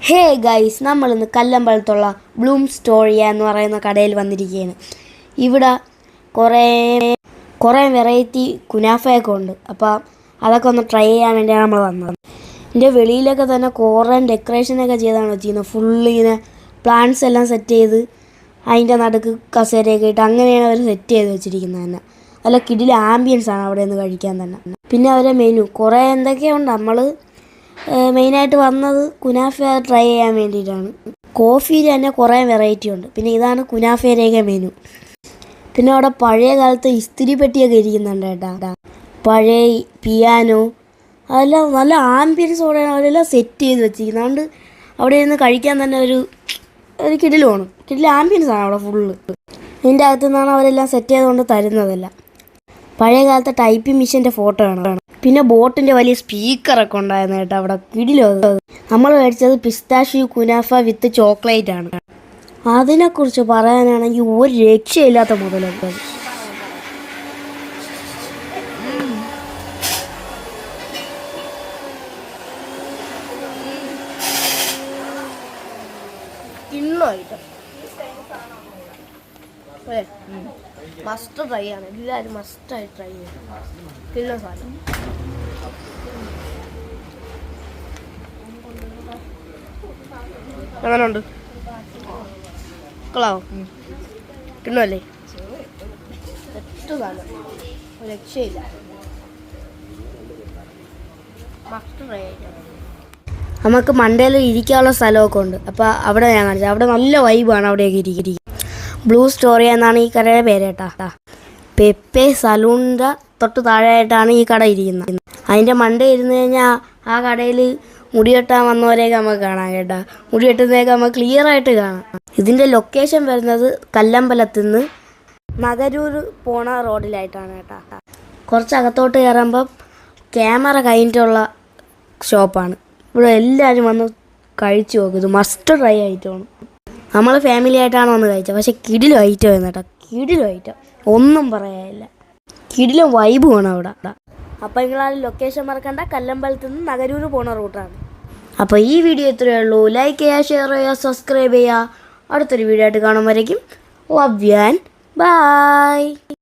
Hey guys, നമ്മളിന്ന് കല്ലമ്പലത്തുള്ള Bloom സ്റ്റോറിയ എന്ന് പറയുന്ന കടയിൽ വന്നിരിക്കുകയാണ്. ഇവിടെ കുറേ കുറേ വെറൈറ്റി കുനാഫയൊക്കെ ഉണ്ട്. അപ്പോൾ അതൊക്കെ ഒന്ന് ട്രൈ ചെയ്യാൻ വേണ്ടിയാണ് നമ്മൾ വന്നത്. ഇതിൻ്റെ വെളിയിലൊക്കെ തന്നെ കുറേ ഡെക്കറേഷനൊക്കെ ചെയ്താണ് വെച്ചിരിക്കുന്നത്. ഫുള്ളിങ്ങനെ പ്ലാന്റ്സ് എല്ലാം സെറ്റ് ചെയ്ത് അതിൻ്റെ നടുക്ക് കസേരയൊക്കെ ഇട്ട് അങ്ങനെയാണ് അവർ സെറ്റ് ചെയ്ത് വെച്ചിരിക്കുന്നത് തന്നെ. നല്ല കിടിലൻ ആംബിയൻസ് ആണ് അവിടെ നിന്ന് കഴിക്കാൻ തന്നെ. പിന്നെ അവരെ മെനു കുറേ എന്തൊക്കെയുണ്ട്. നമ്മൾ മെയിനായിട്ട് വന്നത് കുനാഫ ട്രൈ ചെയ്യാൻ വേണ്ടിയിട്ടാണ്. കോഫിയിൽ തന്നെ കുറേ വെറൈറ്റി ഉണ്ട്. പിന്നെ ഇതാണ് കുനാഫയുടെയൊക്കെ മെനു. പിന്നെ അവിടെ പഴയ കാലത്ത് ഇസ്തിരി പെട്ടിയൊക്കെ ഇരിക്കുന്നുണ്ട് കേട്ടോ. പഴയ പിയാനോ അതെല്ലാം നല്ല ആംബിയൻസോടെയാണ് അവരെല്ലാം സെറ്റ് ചെയ്ത് വെച്ചിരിക്കുന്നത്. അതുകൊണ്ട് അവിടെ ഇരുന്ന് കഴിക്കാൻ തന്നെ ഒരു കിടിലുമാണ്. കിടിലൻ ആംബിയൻസ് ആണ് അവിടെ ഫുള്ള്. ഇതിൻ്റെ അകത്തു നിന്നാണ് അവരെല്ലാം സെറ്റ് ചെയ്തുകൊണ്ട് തരുന്നതല്ല. പഴയ കാലത്തെ ടൈപ്പിംഗ് മെഷീൻ്റെ ഫോട്ടോ ആണ്. പിന്നെ ബോട്ടിൻ്റെ വലിയ സ്പീക്കറൊക്കെ ഉണ്ടായിരുന്നു കേട്ടോ അവിടെ. കിടിലോ നമ്മൾ മേടിച്ചത് പിസ്താഷ്യൂ കുനാഫ വിത്ത് ചോക്ലേറ്റ് ആണ്. അതിനെക്കുറിച്ച് പറയാനാണെങ്കിൽ ഒരു രക്ഷയില്ലാത്ത മുതലൊക്കെ. മസ്റ്റ് ട്രൈ ആണ്. എല്ലാവരും മസ്റ്റായി ട്രൈ ചെയ്യും. കിട്ടുന്ന സാധനം അങ്ങനെയുണ്ട്. കളാവോ കിട്ടുമല്ലേ? ഏറ്റവും സാധനം ഒരു രക്ഷയില്ല. മസ്റ്റ് ട്രൈ ആയിട്ട് നമുക്ക് മണ്ടയിൽ ഇരിക്കാനുള്ള സ്ഥലമൊക്കെ ഉണ്ട്. അപ്പോൾ അവിടെ ഞാൻ കാണിച്ചത്. അവിടെ നല്ല വൈബാണ് അവിടെയൊക്കെ ഇരിക്കും. ബ്ലൂ സ്റ്റോറി എന്നാണ് ഈ കടയുടെ പേര് കേട്ടാ. പെപ്പെ സലൂണിൻ്റെ തൊട്ട് താഴെയായിട്ടാണ് ഈ കട ഇരിക്കുന്നത്. അതിൻ്റെ മണ്ടയിൽ ഇരുന്ന് കഴിഞ്ഞാൽ ആ കടയിൽ മുടി വെട്ടാൻ വന്നവരെയൊക്കെ നമുക്ക് കാണാം കേട്ടോ. മുടി വെട്ടുന്നതൊക്കെ നമുക്ക് ക്ലിയർ ആയിട്ട് കാണാം. ഇതിൻ്റെ ലൊക്കേഷൻ വരുന്നത് കല്ലമ്പലത്തിൽ നിന്ന് നഗരൂർ പോണ റോഡിലായിട്ടാണ് കേട്ടോ. കുറച്ച് അകത്തോട്ട് കയറുമ്പം ക്യാമറ കഴിഞ്ഞിട്ടുള്ള ഷോപ്പാണ്. ഇവിടെ എല്ലാവരും വന്ന് കഴിച്ചു നോക്കും. ഇത് മസ്റ്റ് ട്രൈ ആയിട്ടാണ്. നമ്മൾ ഫാമിലി ആയിട്ടാണ് വന്ന് കഴിച്ചത്. പക്ഷേ കിടിലും ഐറ്റം ആയിരുന്നു കേട്ടോ. കിടിലും ഐറ്റം ഒന്നും പറയാനില്ല. കിടിലും വൈബ് വേണം അവിടെ. അപ്പോൾ നിങ്ങളാ ലൊക്കേഷൻ മറക്കണ്ട. കല്ലമ്പലത്തിൽ നിന്ന് നഗരൂർ പോണ റൂട്ടാണ്. അപ്പോൾ ഈ വീഡിയോ ഇത്രയേ ഉള്ളൂ. ലൈക്ക് ചെയ്യുക, ഷെയർ ചെയ്യുക, സബ്സ്ക്രൈബ് ചെയ്യുക. അടുത്തൊരു വീഡിയോ ആയിട്ട് കാണുമ്പോഴേക്കും ലവ് യു ആൻഡ് ബൈ.